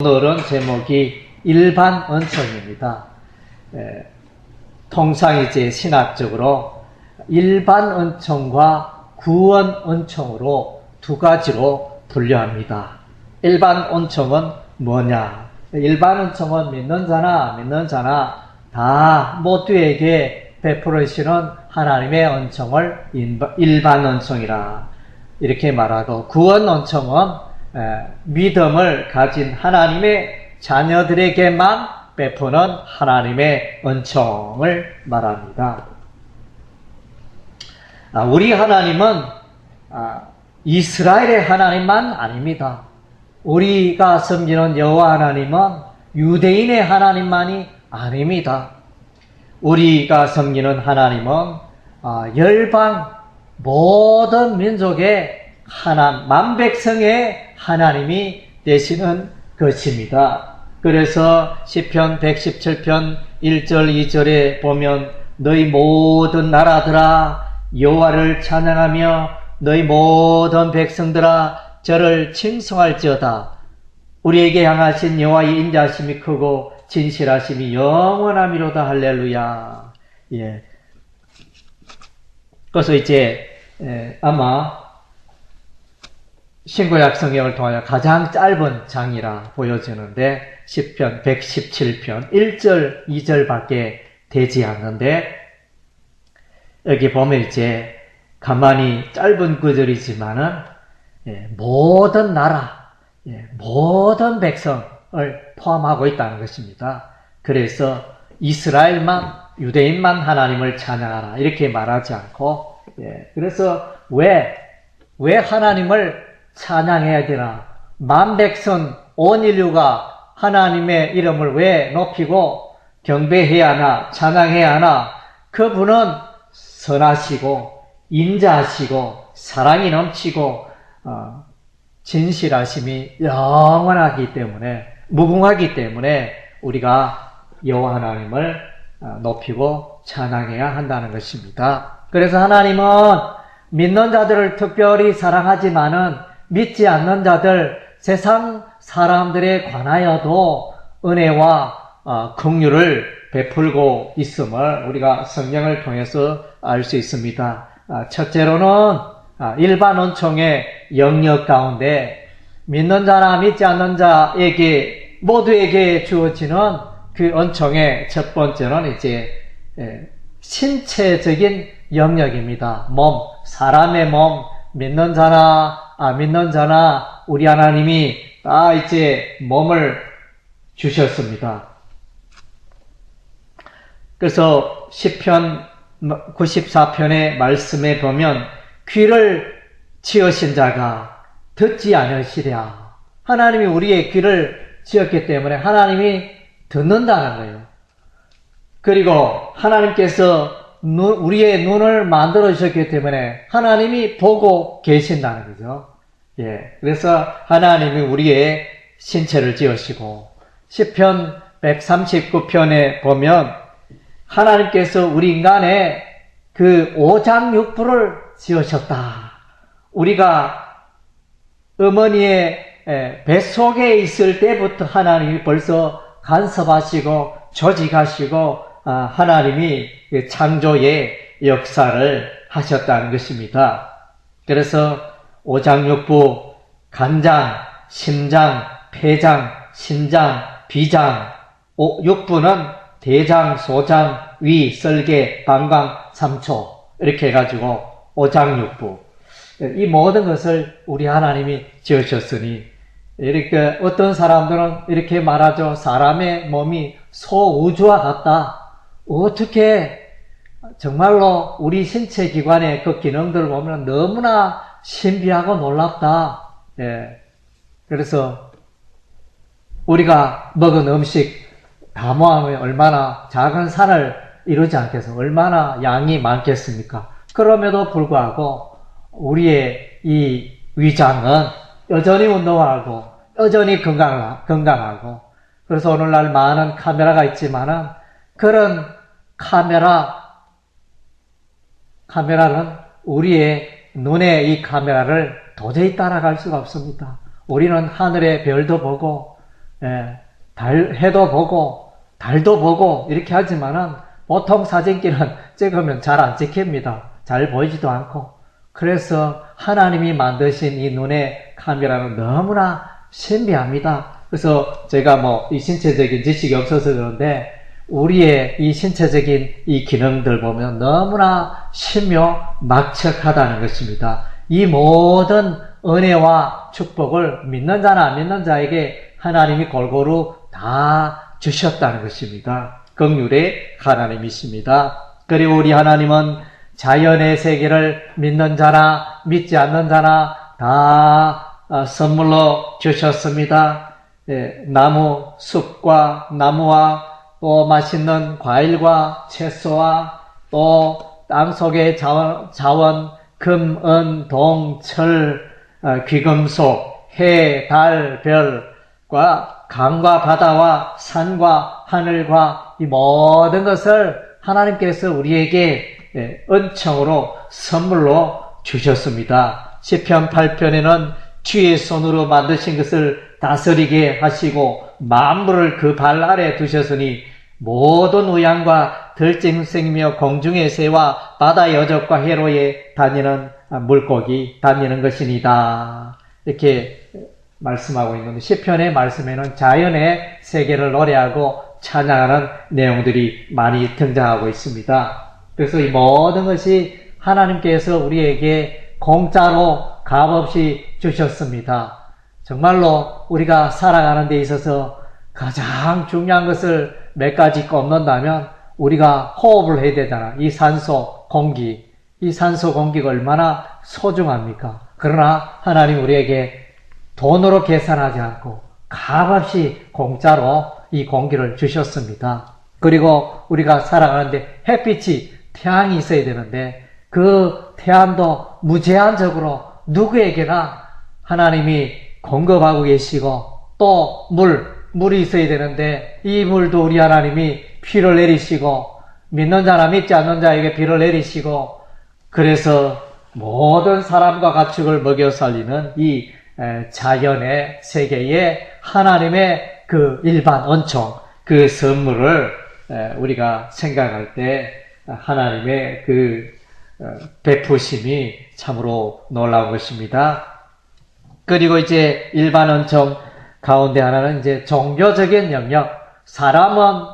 오늘은 제목이 일반 은총입니다. 통상 이제 신학적으로 일반 은총과 구원 은총으로 두 가지로 분류합니다. 일반 은총은 뭐냐? 일반 은총은 믿는 자나 다 모두에게 베풀으시는 하나님의 은총을 일반 은총이라 이렇게 말하고, 구원 은총은 믿음을 가진 하나님의 자녀들에게만 베푸는 하나님의 은총을 말합니다. 우리 하나님은 이스라엘의 하나님만 아닙니다. 우리가 섬기는 여호와 하나님은 유대인의 하나님만이 아닙니다. 우리가 섬기는 하나님은 열방 모든 민족의 만백성의 하나님이 되시는 것입니다. 그래서 시편 117편 1절 2절에 보면 너희 모든 나라들아 여호와를 찬양하며 너희 모든 백성들아 저를 칭송할지어다. 우리에게 향하신 여호와의 인자하심이 크고 진실하심이 영원하미로다. 할렐루야. 예. 그래서 이제 아마 신구약 성경을 통하여 가장 짧은 장이라 보여지는데 시편 117편 1절 2절밖에 되지 않는데, 여기 보면 이제 가만히 짧은 구절이지만은 모든 나라, 모든 백성을 포함하고 있다는 것입니다. 그래서 이스라엘만, 유대인만 하나님을 찬양하라 이렇게 말하지 않고, 그래서 왜 하나님을 찬양해야 되나? 만백성 온 인류가 하나님의 이름을 왜 높이고 경배해야 하나, 찬양해야 하나? 그분은 선하시고 인자하시고 사랑이 넘치고 진실하심이 영원하기 때문에, 무궁하기 때문에 우리가 여호와 하나님을 높이고 찬양해야 한다는 것입니다. 그래서 하나님은 믿는 자들을 특별히 사랑하지만은 믿지 않는 자들, 세상 사람들에 관하여도 은혜와 긍휼을 베풀고 있음을 우리가 성경을 통해서 알 수 있습니다. 첫째로는 일반 은총의 영역 가운데 믿는 자나 믿지 않는 자에게 모두에게 주어지는 그 은총의 첫 번째는 이제 신체적인 영역입니다. 몸, 사람의 몸, 믿는 자나 믿는 자나 우리 하나님이 다 이제 몸을 주셨습니다. 그래서 시편 94편의 말씀에 보면 귀를 지으신 자가 듣지 않으시랴. 하나님이 우리의 귀를 지었기 때문에 하나님이 듣는다는 거예요. 그리고 하나님께서 우리의 눈을 만들어 주셨기 때문에 하나님이 보고 계신다는 거죠. 그래서 하나님이 우리의 신체를 지으시고, 시편 139편에 보면 하나님께서 우리 인간의 그 오장육부를 지으셨다. 우리가 어머니의 뱃속에 있을 때부터 하나님이 벌써 간섭하시고 조직하시고 하나님이 창조의 역사를 하셨다는 것입니다. 그래서 오장육부, 간장, 심장, 폐장, 신장, 비장, 육부는 대장, 소장, 위, 설계, 방광, 삼초 이렇게 해가지고 오장육부, 이 모든 것을 우리 하나님이 지으셨으니, 이렇게 어떤 사람들은 이렇게 말하죠. 사람의 몸이 소우주와 같다. 어떻게 정말로 우리 신체 기관의 그 기능들을 보면 너무나 신비하고 놀랍다. 그래서 우리가 먹은 음식 다 모으면 얼마나 작은 산을 이루지 않겠어? 얼마나 양이 많겠습니까? 그럼에도 불구하고 우리의 이 위장은 여전히 운동하고 여전히 건강하고, 그래서 오늘날 많은 카메라가 있지만은 그런 카메라는 우리의 눈에 이 카메라를 도저히 따라갈 수가 없습니다. 우리는 하늘의 별도 보고 해도 보고 달도 보고 이렇게 하지만은 보통 사진기는 찍으면 잘 안 찍힙니다. 잘 보이지도 않고. 그래서 하나님이 만드신 이 눈의 카메라는 너무나 신비합니다. 그래서 제가 이 신체적인 지식이 없어서 그런데 우리의 이 신체적인 이 기능들 보면 너무나 신묘막측하다는 것입니다. 이 모든 은혜와 축복을 믿는 자나 안 믿는 자에게 하나님이 골고루 다 주셨다는 것입니다. 긍휼의 하나님이십니다. 그리고 우리 하나님은 자연의 세계를 믿는 자나 믿지 않는 자나 다 선물로 주셨습니다. 나무, 숲과 나무와 또 맛있는 과일과 채소와 또 땅속의 자원, 금, 은, 동, 철, 귀금속, 해, 달, 별과 강과 바다와 산과 하늘과 이 모든 것을 하나님께서 우리에게 은총으로 선물로 주셨습니다. 시편 8편에는 주의 손으로 만드신 것을 다스리게 하시고 만물을 그 발 아래 두셨으니 모든 우양과 들짐승이며 공중의 새와 바다 여적과 해로에 다니는 물고기 다니는 것이니다. 이렇게 말씀하고 있는데 시편의 말씀에는 자연의 세계를 노래하고 찬양하는 내용들이 많이 등장하고 있습니다. 그래서 이 모든 것이 하나님께서 우리에게 공짜로 값없이 주셨습니다. 정말로 우리가 살아가는 데 있어서 가장 중요한 것을 몇 가지 꼽는다면 우리가 호흡을 해야 되잖아. 이 산소, 공기. 이 산소, 공기가 얼마나 소중합니까? 그러나 하나님 우리에게 돈으로 계산하지 않고 값없이 공짜로 이 공기를 주셨습니다. 그리고 우리가 살아가는데 햇빛이 태양이 있어야 되는데 그 태양도 무제한적으로 누구에게나 하나님이 공급하고 계시고 또 물이 있어야 되는데 이 물도 우리 하나님이 비를 내리시고 믿는 자나 믿지 않는 자에게 비를 내리시고 그래서 모든 사람과 가축을 먹여 살리는 이 자연의 세계에 하나님의 그 일반 은총, 그 선물을 우리가 생각할 때 하나님의 그 베푸심이 참으로 놀라운 것입니다. 그리고 이제 일반 은총 가운데 하나는 이제 종교적인 영역. 사람은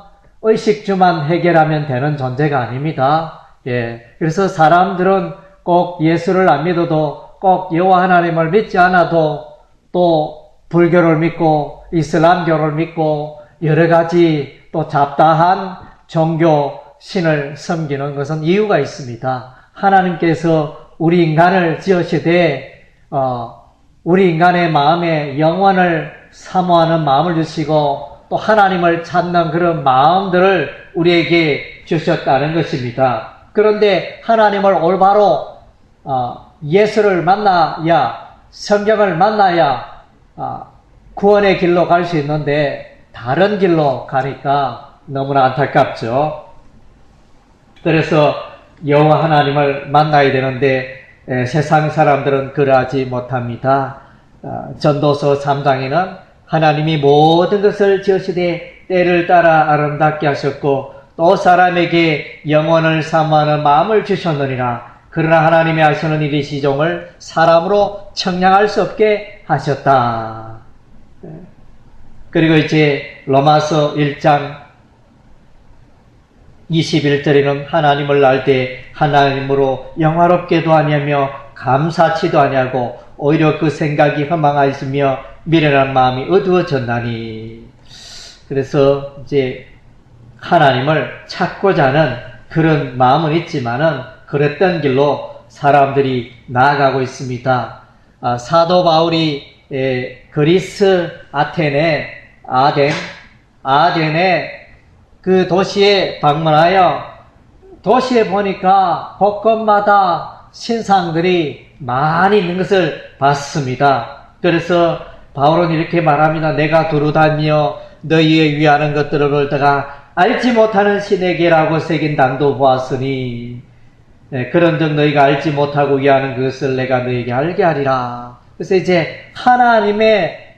의식주만 해결하면 되는 존재가 아닙니다. 그래서 사람들은 꼭 예수를 안 믿어도 꼭 여호와 하나님을 믿지 않아도 또 불교를 믿고 이슬람교를 믿고 여러 가지 또 잡다한 종교 신을 섬기는 것은 이유가 있습니다. 하나님께서 우리 인간을 지으시되 우리 인간의 마음에 영원을 사모하는 마음을 주시고 또 하나님을 찾는 그런 마음들을 우리에게 주셨다는 것입니다. 그런데 하나님을 올바로 예수를 만나야 성경을 만나야 구원의 길로 갈 수 있는데 다른 길로 가니까 너무나 안타깝죠. 그래서 여호와 하나님을 만나야 되는데 세상 사람들은 그러하지 못합니다. 전도서 3장에는 하나님이 모든 것을 지으시되 때를 따라 아름답게 하셨고 또 사람에게 영혼을 사모하는 마음을 주셨느니라. 그러나 하나님이 하시는 일이 시종을 사람으로 청량할 수 없게 하셨다. 그리고 이제 로마서 1장 21절에는 하나님을 알 때 하나님으로 영화롭게도 아니하며 감사치도 아니하고 오히려 그 생각이 허망하였으며 미련한 마음이 어두워졌나니. 그래서 이제 하나님을 찾고자 하는 그런 마음은 있지만은 그랬던 길로 사람들이 나아가고 있습니다. 사도 바울이 그리스 아덴의 그 도시에 방문하여 도시에 보니까 곳곳마다 신상들이 많이 있는 것을 봤습니다. 그래서 바울은 이렇게 말합니다. 내가 두루다니며 너희의 위하는 것들을 볼다가 알지 못하는 신에게라고 새긴 당도 보았으니 그런즉 너희가 알지 못하고 위하는 그것을 내가 너희에게 알게 하리라. 그래서 이제 하나님의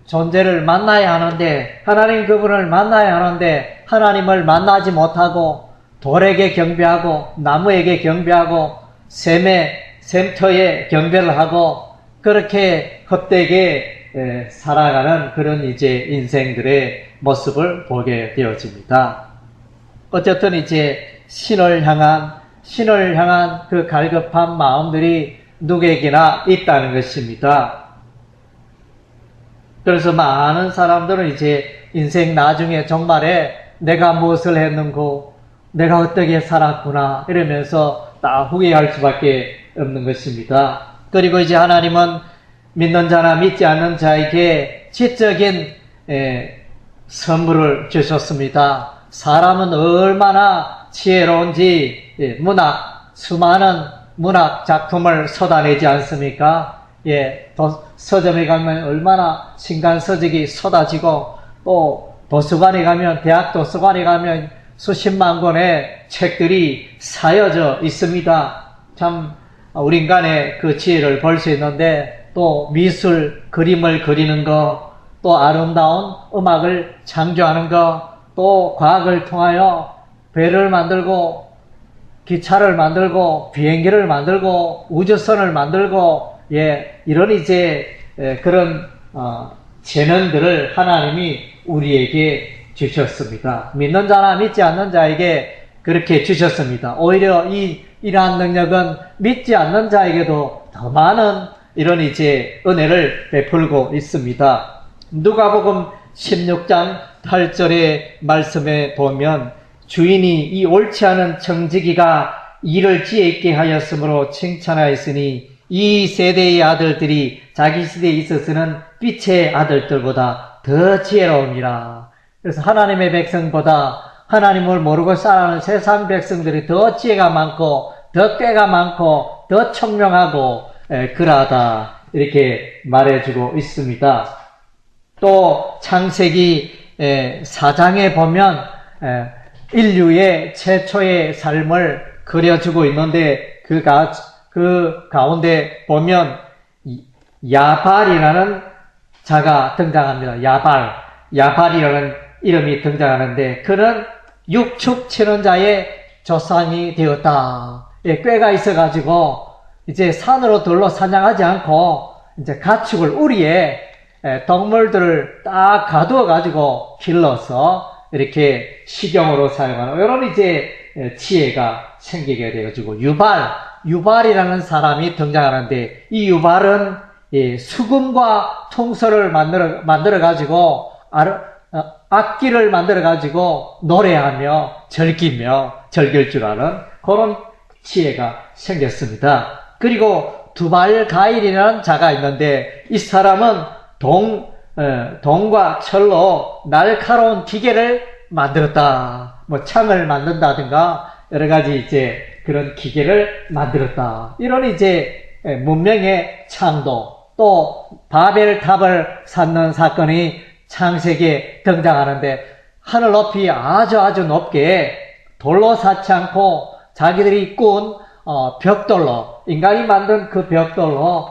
존재를 만나야 하는데, 하나님 그분을 만나야 하는데, 하나님을 만나지 못하고, 돌에게 경배하고, 나무에게 경배하고, 샘터에 경배를 하고, 그렇게 헛되게 살아가는 그런 이제 인생들의 모습을 보게 되어집니다. 어쨌든 이제 신을 향한 그 갈급한 마음들이 누구에게나 있다는 것입니다. 그래서 많은 사람들은 이제 인생 나중에 종말에 내가 무엇을 했는고, 내가 어떻게 살았구나 이러면서 다 후회할 수밖에 없는 것입니다. 그리고 이제 하나님은 믿는 자나 믿지 않는 자에게 지적인 선물을 주셨습니다. 사람은 얼마나 지혜로운지 수많은 문학 작품을 쏟아내지 않습니까? 서점에 가면 얼마나 신간서적이 쏟아지고, 또 도서관에 가면, 대학 도서관에 가면 수십만 권의 책들이 쌓여져 있습니다. 참 우리 인간의 그 지혜를 볼 수 있는데, 또 미술, 그림을 그리는 거, 또 아름다운 음악을 창조하는 거, 또 과학을 통하여 배를 만들고, 기차를 만들고, 비행기를 만들고, 우주선을 만들고, 이런 이제 그런 재능들을 하나님이 우리에게 주셨습니다. 믿는 자나 믿지 않는 자에게 그렇게 주셨습니다. 오히려 이러한 능력은 믿지 않는 자에게도 더 많은 이런 이제 은혜를 베풀고 있습니다. 누가복음 16장 8절의 말씀에 보면, 주인이 이 옳지 않은 청지기가 일을 지혜 있게 하였으므로 칭찬하였으니 이 세대의 아들들이 자기 시대에 있어서는 빛의 아들들보다 더 지혜로움이라. 그래서 하나님의 백성보다 하나님을 모르고 살아가는 세상 백성들이 더 지혜가 많고, 더 꾀가 많고, 더 총명하고 그러하다, 이렇게 말해주고 있습니다. 또 창세기 4장에 보면 인류의 최초의 삶을 그려주고 있는데, 그 가운데 보면 야발이라는 자가 등장합니다. 야발이라는 이름이 등장하는데, 그는 육축 치는 자의 조상이 되었다. 꾀가 있어가지고 이제 산으로 들러 사냥하지 않고 이제 가축을, 우리의 동물들을 딱 가두어가지고 길러서 이렇게 식용으로 사용하는 이런 이제 지혜가 생기게 되어지고, 유발이라는 사람이 등장하는데, 이 유발은 수금과 통솔을 만들어가지고 악기를 만들어가지고 노래하며 즐길 줄 아는 그런 지혜가 생겼습니다. 그리고 두발가일이라는 자가 있는데, 이 사람은 동과 철로 날카로운 기계를 만들었다. 창을 만든다든가 여러 가지 이제 그런 기계를 만들었다. 이런 이제 문명의 창도, 또 바벨탑을 쌓는 사건이 창세기에 등장하는데, 하늘 높이 아주 높게 돌로 쌓지 않고 자기들이 꾼 벽돌로, 인간이 만든 그 벽돌로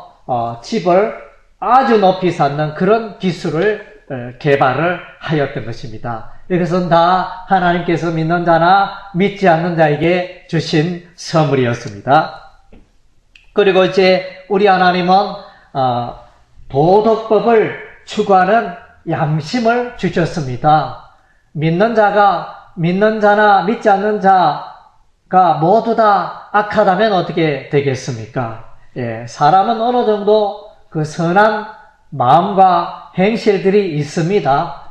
집을 아주 높이 쌓는 그런 기술을 개발을 하였던 것입니다. 이것은 다 하나님께서 믿는 자나 믿지 않는 자에게 주신 선물이었습니다. 그리고 이제 우리 하나님은 도덕법을 추구하는 양심을 주셨습니다. 믿는 자나 믿지 않는 자가 모두 다 악하다면 어떻게 되겠습니까? 사람은 어느 정도 그 선한 마음과 행실들이 있습니다.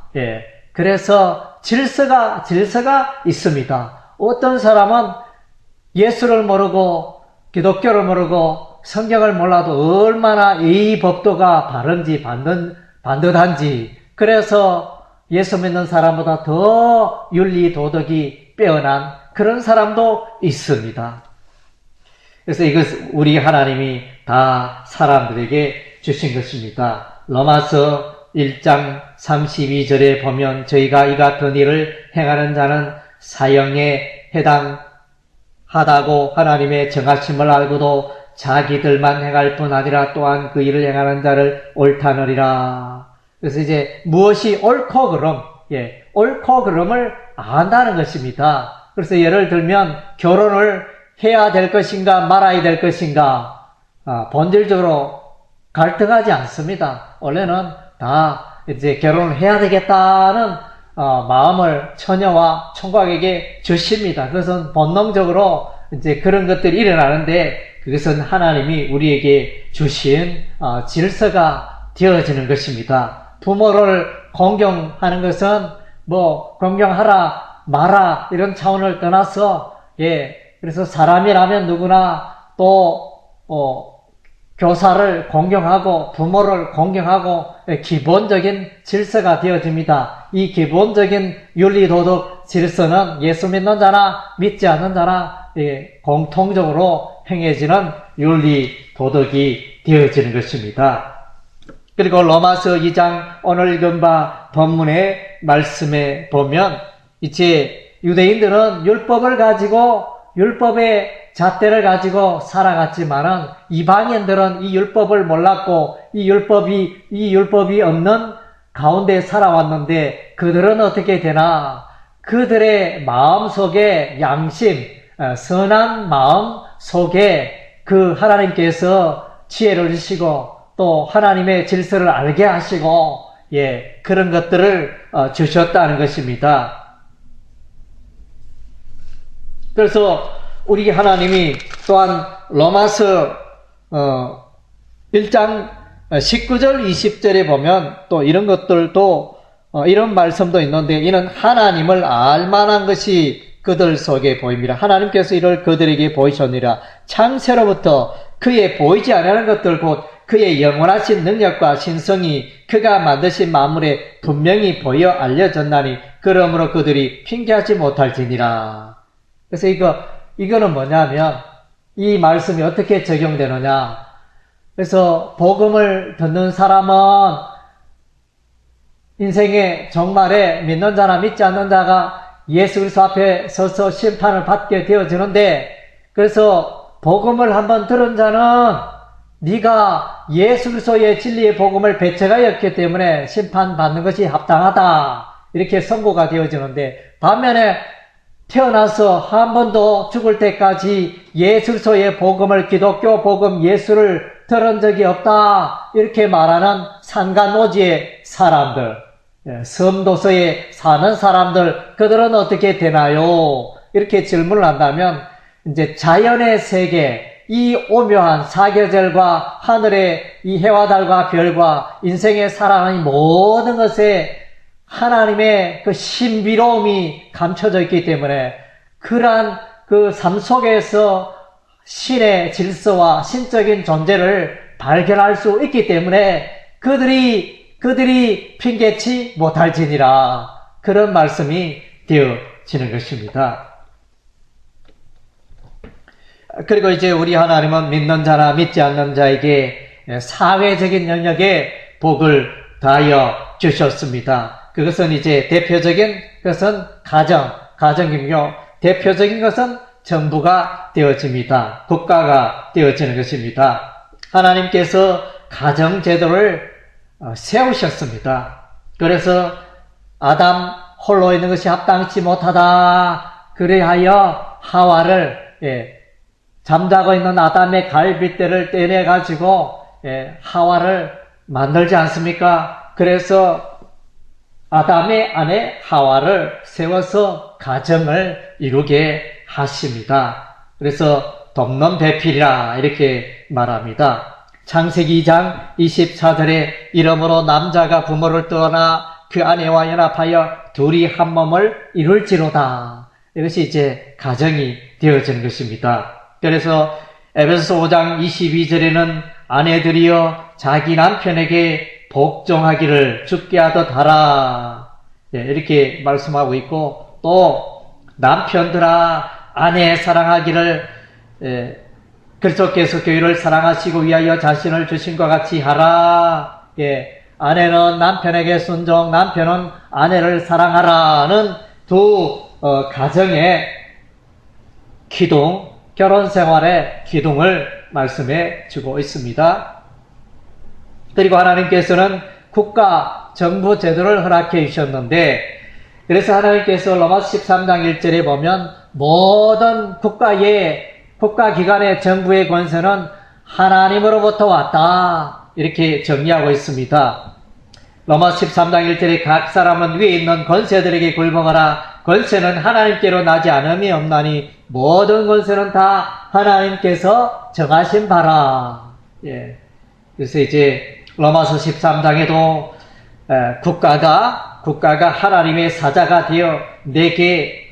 그래서 질서가 있습니다. 어떤 사람은 예수를 모르고 기독교를 모르고 성경을 몰라도 얼마나 예의 법도가 바른지 반듯한지, 그래서 예수 믿는 사람보다 더 윤리 도덕이 빼어난 그런 사람도 있습니다. 그래서 이것 우리 하나님이 다 사람들에게 주신 것입니다. 로마서 1장 32절에 보면, 저희가 이 같은 일을 행하는 자는 사형에 해당하다고 하나님의 정하심을 알고도 자기들만 행할 뿐 아니라 또한 그 일을 행하는 자를 옳다느니라. 그래서 이제 무엇이 옳고 그름, 옳고 그름을 안다는 것입니다. 그래서 예를 들면 결혼을 해야 될 것인가 말아야 될 것인가, 본질적으로 갈등하지 않습니다. 원래는 다 이제 결혼을 해야 되겠다는 마음을 처녀와 총각에게 주십니다. 그것은 본능적으로 이제 그런 것들이 일어나는데, 그것은 하나님이 우리에게 주신 질서가 되어지는 것입니다. 부모를 공경하는 것은 뭐 공경하라 마라 이런 차원을 떠나서, 그래서 사람이라면 누구나 또 교사를 공경하고 부모를 공경하고 기본적인 질서가 되어집니다. 이 기본적인 윤리도덕 질서는 예수 믿는 자나 믿지 않는 자나 공통적으로 행해지는 윤리도덕이 되어지는 것입니다. 그리고 로마서 2장 오늘 읽은 바 본문의 말씀에 보면, 이제 유대인들은 율법을 가지고 율법의 잣대를 가지고 살아갔지만은 이방인들은 이 율법을 몰랐고 이 율법이 없는 가운데 살아왔는데, 그들은 어떻게 되나? 그들의 마음 속에 양심, 선한 마음 속에 그 하나님께서 지혜를 주시고 또 하나님의 질서를 알게 하시고, 그런 것들을 주셨다는 것입니다. 그래서 우리 하나님이 또한 로마서 1장 19절 20절에 보면 또 이런 것들도 이런 말씀도 있는데, 이는 하나님을 알만한 것이 그들 속에 보입니다. 하나님께서 이를 그들에게 보이셨느니라. 창세로부터 그의 보이지 않는 것들 곧 그의 영원하신 능력과 신성이 그가 만드신 만물에 분명히 보여 알려졌나니 그러므로 그들이 핑계하지 못할지니라. 그래서 이거는 뭐냐면, 이 말씀이 어떻게 적용되느냐. 그래서 복음을 듣는 사람은 인생의 종말에 믿는 자나 믿지 않는 자가 예수 그리스도 앞에 서서 심판을 받게 되어지는데, 그래서 복음을 한번 들은 자는 네가 예수 그리스도의 진리의 복음을 배척하였기 때문에 심판받는 것이 합당하다, 이렇게 선고가 되어지는데, 반면에 태어나서 한 번도 죽을 때까지 예수 그리스도의 복음을, 기독교 복음 예수를 들은 적이 없다, 이렇게 말하는 산간오지의 사람들, 섬도서에 사는 사람들, 그들은 어떻게 되나요? 이렇게 질문을 한다면, 이제 자연의 세계, 이 오묘한 사계절과 하늘의 이 해와 달과 별과 인생의 살아가는 모든 것에 하나님의 그 신비로움이 감춰져 있기 때문에, 그러한 그 삶 속에서 신의 질서와 신적인 존재를 발견할 수 있기 때문에 그들이 핑계치 못할지니라, 그런 말씀이 되어지는 것입니다. 그리고 이제 우리 하나님은 믿는 자나 믿지 않는 자에게 사회적인 영역에 복을 다하여 주셨습니다. 그것은 이제 대표적인 것은 가정이며, 대표적인 것은 정부가 되어집니다. 국가가 되어지는 것입니다. 하나님께서 가정제도를 세우셨습니다. 그래서 아담 홀로 있는 것이 합당치 못하다, 그래하여 하와를, 잠자고 있는 아담의 갈빗대를 떼내가지고 하와를 만들지 않습니까? 그래서 아담의 아내 하와를 세워서 가정을 이루게 하십니다. 그래서 돕는 배필이라 이렇게 말합니다. 창세기 2장 24절에 이러므로 남자가 부모를 떠나 그 아내와 연합하여 둘이 한 몸을 이룰지로다. 이것이 이제 가정이 되어지는 것입니다. 그래서 에베소서 5장 22절에는 아내들이여 자기 남편에게 복종하기를 죽게 하듯 하라, 이렇게 말씀하고 있고, 또 남편들아 아내 사랑하기를 그리스도께서 교회를 사랑하시고 위하여 자신을 주신 것 같이 하라. 아내는 남편에게 순종, 남편은 아내를 사랑하라는 두 가정의 기둥, 결혼 생활의 기둥을 말씀해 주고 있습니다. 그리고 하나님께서는 국가 정부 제도를 허락해 주셨는데, 그래서 하나님께서 로마서 13장 1절에 보면 모든 국가기관의 정부의 권세는 하나님으로부터 왔다, 이렇게 정리하고 있습니다. 로마서 13장 1절에 각 사람은 위에 있는 권세들에게 굴복하라. 권세는 하나님께로 나지 않음이 없나니 모든 권세는 다 하나님께서 정하신 바라. 예. 그래서 이제 로마서 13장에도 국가가 하나님의 사자가 되어 내게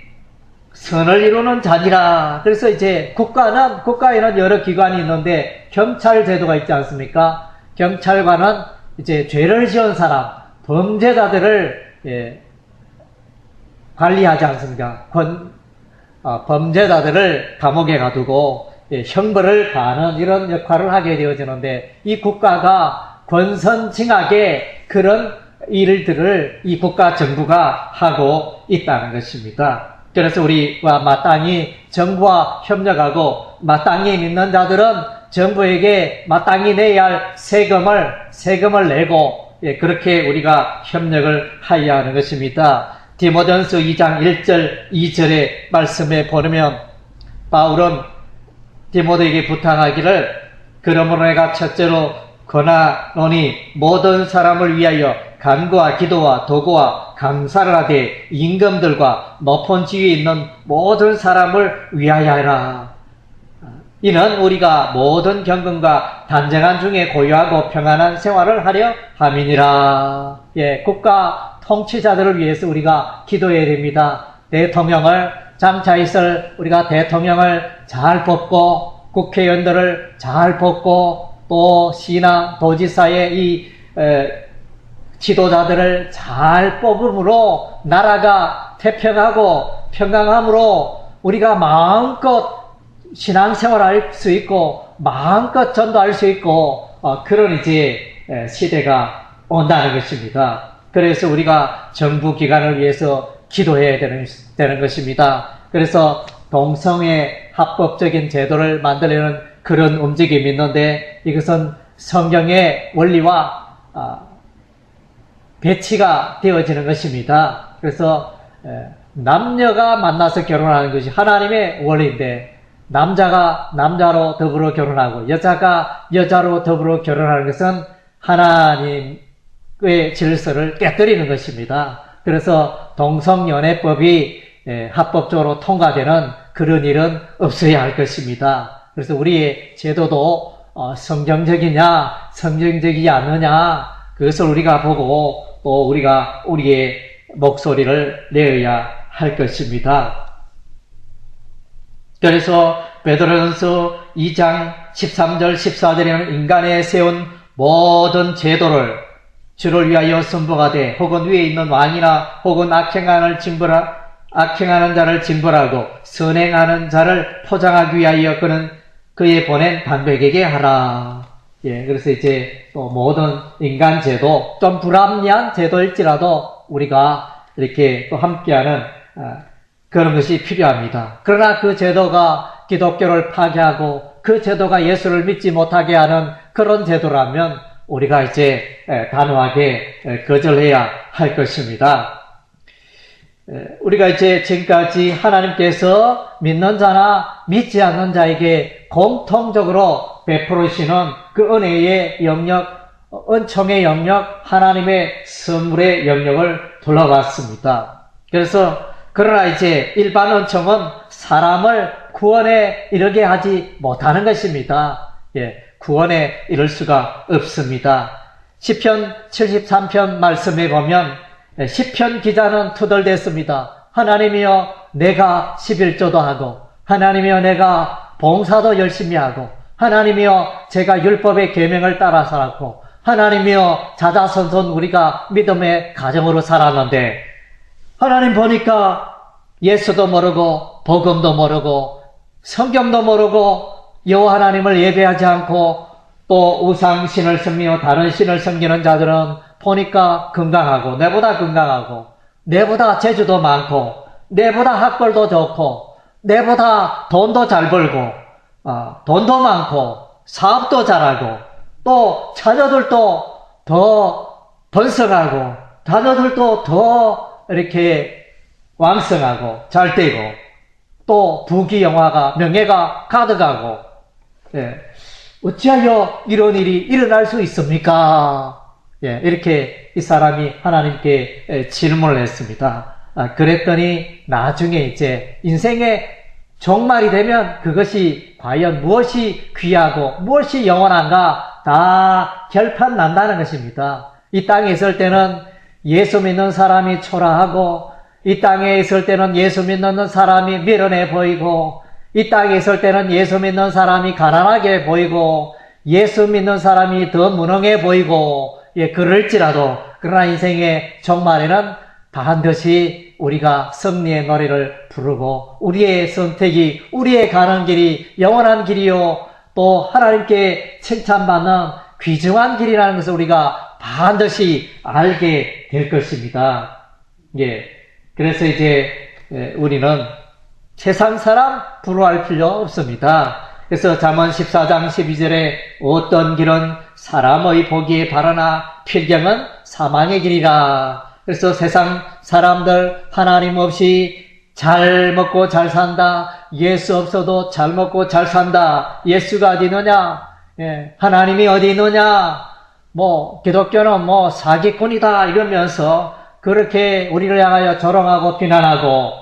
선을 이루는 자니라. 그래서 이제 국가에는 여러 기관이 있는데 경찰 제도가 있지 않습니까? 경찰관은 이제 죄를 지은 사람, 범죄자들을 관리하지 않습니까? 범죄자들을 감옥에 가두고 형벌을 가하는 이런 역할을 하게 되어지는데, 이 국가가 권선징악의 그런 일들을 이 국가 정부가 하고 있다는 것입니다. 그래서 우리와 마땅히 정부와 협력하고, 마땅히 믿는 자들은 정부에게 마땅히 내야 할 세금을 내고, 그렇게 우리가 협력을 하여야 하는 것입니다. 디모데전서 2장 1절 2절의 말씀에 보면 바울은 디모데에게 부탁하기를, 그러므로 내가 첫째로 권하노니 모든 사람을 위하여 간구와 기도와 도구와 감사를 하되 임금들과 높은 지위에 있는 모든 사람을 위하여 하라. 이는 우리가 모든 경건과 단정한 중에 고요하고 평안한 생활을 하려 함이니라. 국가 통치자들을 위해서 우리가 기도해야 됩니다. 장차 있을 우리가 대통령을 잘 뽑고, 국회의원들을 잘 뽑고, 또 시나 도지사의 이 지도자들을 잘 뽑음으로 나라가 태평하고 평강함으로 우리가 마음껏 신앙생활할 수 있고 마음껏 전도할 수 있고, 그런 이제 시대가 온다는 것입니다. 그래서 우리가 정부 기관을 위해서 기도해야 되는 것입니다. 그래서 동성애 합법적인 제도를 만들려는 그런 움직임이 있는데, 이것은 성경의 원리와 배치가 되어지는 것입니다. 그래서 남녀가 만나서 결혼하는 것이 하나님의 원리인데, 남자가 남자로 더불어 결혼하고 여자가 여자로 더불어 결혼하는 것은 하나님의 질서를 깨뜨리는 것입니다. 그래서 동성연애법이 합법적으로 통과되는 그런 일은 없어야 할 것입니다. 그래서 우리의 제도도 성경적이냐 성경적이지 않느냐, 그것을 우리가 보고 또 우리가 우리의 목소리를 내어야 할 것입니다. 그래서 베드로전서 2장 13절 14절에는 인간에 세운 모든 제도를 주를 위하여 선포하되 혹은 위에 있는 왕이나 혹은 악행하는 자를 징벌하고 선행하는 자를 포장하기 위하여 그의 보낸 반백에게 하라. 그래서 이제 또 모든 인간 제도, 좀 불합리한 제도일지라도 우리가 이렇게 또 함께하는 그런 것이 필요합니다. 그러나 그 제도가 기독교를 파괴하고 그 제도가 예수를 믿지 못하게 하는 그런 제도라면 우리가 이제 단호하게 거절해야 할 것입니다. 우리가 이제 지금까지 하나님께서 믿는 자나 믿지 않는 자에게 공통적으로 베풀으시는 그 은혜의 영역, 은총의 영역, 하나님의 선물의 영역을 둘러봤습니다. 그러나 이제 일반 은총은 사람을 구원에 이르게 하지 못하는 것입니다. 구원에 이를 수가 없습니다. 시편 73편 말씀에 보면 시편 기자는 투덜댔습니다. 하나님이여, 내가 11조도 하고, 하나님이여, 내가 봉사도 열심히 하고, 하나님이여, 제가 율법의 계명을 따라 살았고, 하나님이여, 자자손손 우리가 믿음의 가정으로 살았는데, 하나님 보니까 예수도 모르고 복음도 모르고 성경도 모르고 여호와 하나님을 예배하지 않고 또 우상신을 섬기고 다른 신을 섬기는 자들은 보니까 건강하고, 내보다 건강하고, 내보다 재주도 많고, 내보다 학벌도 좋고, 내보다 돈도 잘 벌고, 돈도 많고, 사업도 잘하고, 또 자녀들도 더 번성하고 자녀들도 더 이렇게 왕성하고 잘 되고 또 부귀영화가 명예가 가득하고 어찌하여 이런 일이 일어날 수 있습니까? 이렇게 이 사람이 하나님께 질문을 했습니다. 그랬더니 나중에 이제 인생의 종말이 되면 그것이 과연 무엇이 귀하고 무엇이 영원한가 다 결판 난다는 것입니다. 이 땅에 있을 때는 예수 믿는 사람이 초라하고 이 땅에 있을 때는 예수 믿는 사람이 미련해 보이고 이 땅에 있을 때는 예수 믿는 사람이 가난하게 보이고 예수 믿는 사람이 더 무능해 보이고 그럴지라도 그러나 인생의 종말에는 반드시 우리가 승리의 노래를 부르고 우리의 선택이 우리의 가는 길이 영원한 길이요 또 하나님께 칭찬받는 귀중한 길이라는 것을 우리가 반드시 알게 될 것입니다. 그래서 이제 우리는 세상 사람 부러워할 필요 없습니다. 그래서 잠언 14장 12절에 어떤 길은 사람의 보기에 바르나 필경은 사망의 길이라. 그래서 세상 사람들 하나님 없이 잘 먹고 잘 산다. 예수 없어도 잘 먹고 잘 산다. 예수가 어디 있느냐? 하나님이 어디 있느냐? 기독교는 사기꾼이다 이러면서 그렇게 우리를 향하여 조롱하고 비난하고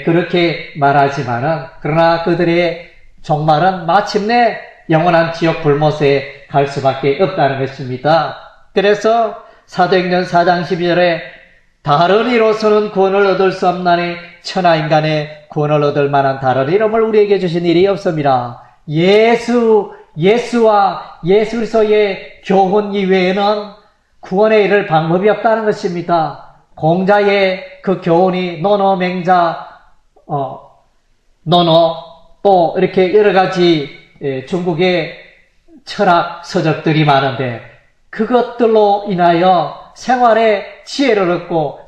그렇게 말하지만은 그러나 그들의 종말은 마침내 영원한 지옥 불못에 갈 수밖에 없다는 것입니다. 그래서 사도행전 4장 12절에 다른 이로서는 구원을 얻을 수 없나니 천하인간의 구원을 얻을 만한 다른 이름을 우리에게 주신 일이 없습니다. 예수와 예수 그리스도의 교훈 이외에는 구원에 이를 방법이 없다는 것입니다. 공자의 그 교훈이 노노맹자, 노노 또 이렇게 여러 가지 중국의 철학 서적들이 많은데 그것들로 인하여 생활의 지혜를 얻고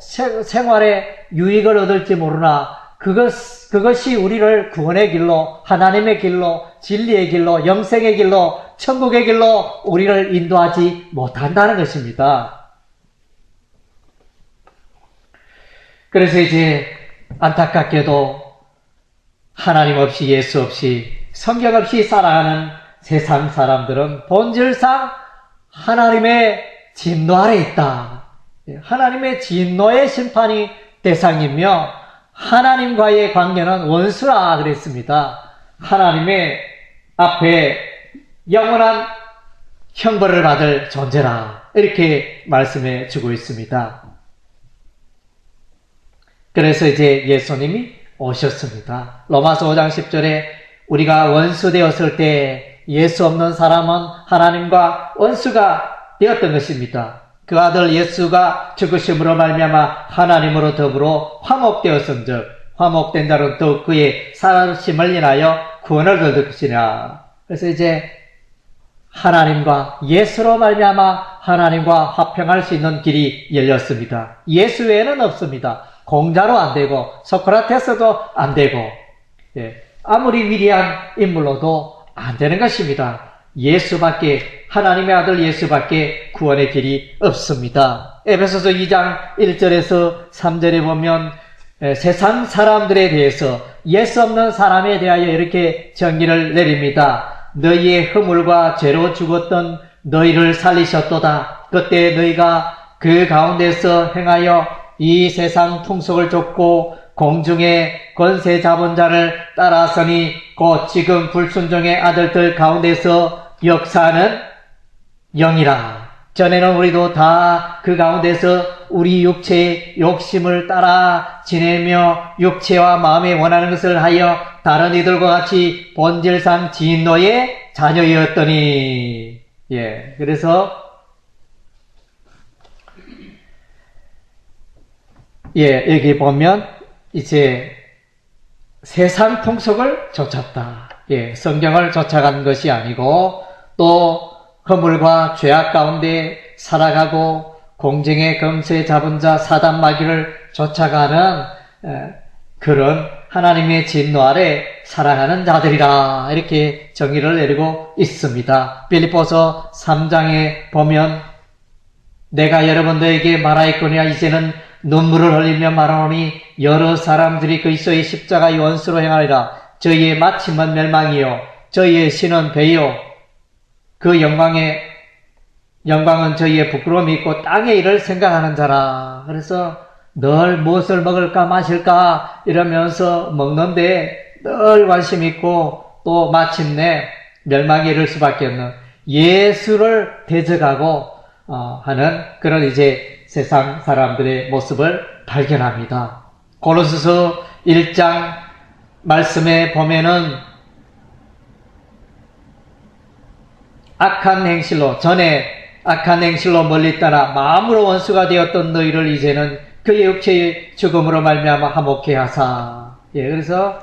생활의 유익을 얻을지 모르나 그것이 우리를 구원의 길로 하나님의 길로 진리의 길로 영생의 길로 천국의 길로 우리를 인도하지 못한다는 것입니다. 그래서 이제 안타깝게도 하나님 없이 예수 없이 성경 없이 살아가는 세상 사람들은 본질상 하나님의 진노 아래 있다. 하나님의 진노의 심판이 대상이며 하나님과의 관계는 원수라 그랬습니다. 하나님의 앞에 영원한 형벌을 받을 존재라 이렇게 말씀해 주고 있습니다. 그래서 이제 예수님이 오셨습니다. 로마서 5장 10절에 우리가 원수 되었을 때 예수 없는 사람은 하나님과 원수가 되었던 것입니다. 그 아들 예수가 죽으심으로 말미암아 하나님으로 더불어 화목되었은즉 화목된 자는 또 그의 사심을 인하여 구원을 얻을 것이냐. 그래서 이제 하나님과 예수로 말미암아 하나님과 화평할 수 있는 길이 열렸습니다. 예수 외에는 없습니다. 공자로 안 되고 소크라테스도 안 되고 아무리 위대한 인물로도 안 되는 것입니다. 예수밖에 하나님의 아들 예수밖에 구원의 길이 없습니다. 에베소서 2장 1절에서 3절에 보면 세상 사람들에 대해서 예수 없는 사람에 대하여 이렇게 정의를 내립니다. 너희의 허물과 죄로 죽었던 너희를 살리셨도다. 그때 너희가 그 가운데서 행하여 이 세상 풍속을 좇고 공중의 권세 잡은 자를 따라서니 곧 지금 불순종의 아들들 가운데서 역사하는 영이라. 전에는 우리도 다 그 가운데서 우리 육체의 욕심을 따라 지내며 육체와 마음에 원하는 것을 하여 다른 이들과 같이 본질상 진노의 자녀였더니 그래서 여기 보면 이제 세상 풍속을 좇았다. 성경을 쫓아간 것이 아니고 또 허물과 죄악 가운데 살아가고 공정의 검세 잡은 자 사단 마귀를 쫓아가는 그런 하나님의 진노 아래 살아가는 자들이라 이렇게 정의를 내리고 있습니다. 빌립보서 3장에 보면 내가 여러분들에게 말하였거니와 이제는 눈물을 흘리며 말하노니 여러 사람들이 그리스도의 십자가의 원수로 행하리라. 저희의 마침은 멸망이요 저희의 신은 배요 그 영광은 저희의 부끄러움이 있고 땅의 일을 생각하는 자라. 그래서 늘 무엇을 먹을까 마실까 이러면서 먹는데 늘 관심 있고 또 마침내 멸망에 이를 수밖에 없는 예수를 대적하고 하는 그런 이제 세상 사람들의 모습을 발견합니다. 고린도서 1장 말씀에 보면은 전에 악한 행실로 멀리 떠나 마음으로 원수가 되었던 너희를 이제는 그의 육체의 죽음으로 말미암아 화목케 하사. 그래서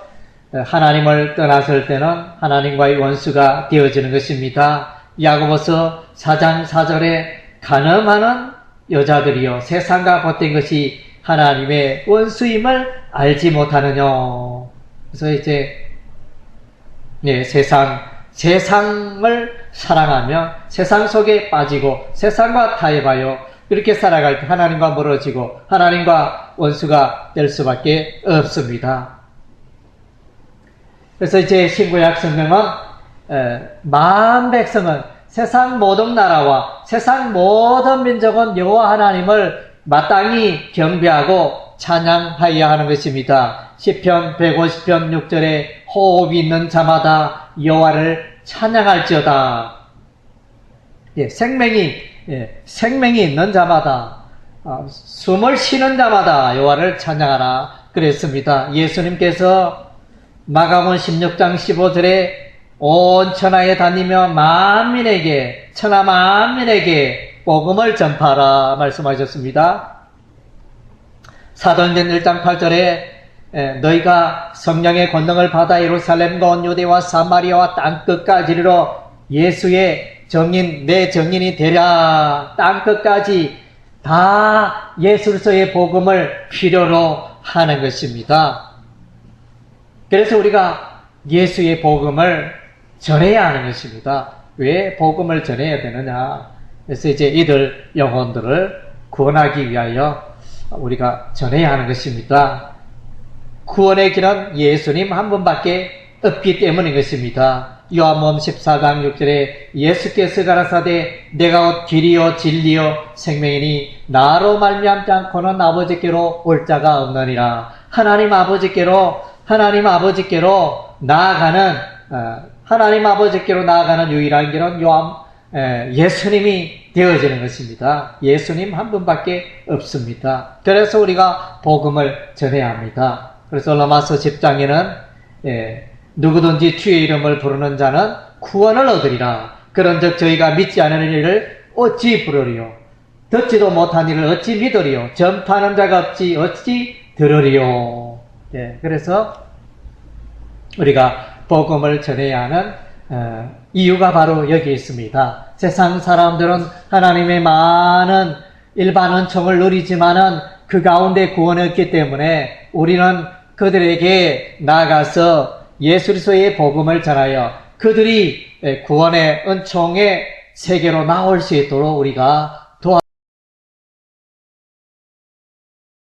하나님을 떠났을 때는 하나님과의 원수가 되어지는 것입니다. 야고보서 4장 4절에 가늠하는 여자들이여 세상과 벗된 것이 하나님의 원수임을 알지 못하느냐. 그래서 이제 세상을 사랑하며 세상 속에 빠지고 세상과 타협하여 그렇게 살아갈 때 하나님과 멀어지고 하나님과 원수가 될 수밖에 없습니다. 그래서 이제 신구약 성경은 만 백성은 세상 모든 나라와 세상 모든 민족은 여호와 하나님을 마땅히 경배하고 찬양하여야 하는 것입니다. 시편 150편 6절에 호흡이 있는 자마다 여호와를 찬양할지어다. 생명이 있는 자마다 숨을 쉬는 자마다 여호와를 찬양하라 그랬습니다. 예수님께서 마가복음 16장 15절에 온 천하에 다니며 천하 만민에게 복음을 전파하라 말씀하셨습니다. 사도행전 1장 8절에 너희가 성령의 권능을 받아 예루살렘과 온 유대와 사마리아와 땅끝까지 이르러 예수의 정인 내 정인이 되랴. 땅끝까지 다 예수 그리스도의 복음을 필요로 하는 것입니다. 그래서 우리가 예수의 복음을 전해야 하는 것입니다. 왜 복음을 전해야 되느냐? 그래서 이제 이들 영혼들을 구원하기 위하여 우리가 전해야 하는 것입니다. 구원의 길은 예수님 한 분밖에 없기 때문인 것입니다. 요한복음 14장 6절에 예수께서 가라사대 내가 곧 길이요 진리요 생명이니 나로 말미암지 않고는 아버지께로 올 자가 없느니라. 하나님 아버지께로 나아가는 유일한 길은 예수님이 되어지는 것입니다. 예수님 한 분밖에 없습니다. 그래서 우리가 복음을 전해야 합니다. 그래서 로마서 10장에는 누구든지 주의 이름을 부르는 자는 구원을 얻으리라. 그런즉 저희가 믿지 않는 일을 어찌 부르리요? 듣지도 못한 일을 어찌 믿으리요? 전파하는 자가 없지 어찌 들으리요? 그래서 우리가 복음을 전해야 하는 이유가 바로 여기 있습니다. 세상 사람들은 하나님의 많은 일반 은총을 누리지만은 그 가운데 구원이 없기 때문에 우리는 그들에게 나아가서 예수 그리스도의 복음을 전하여 그들이 구원의 은총의 세계로 나올 수 있도록 우리가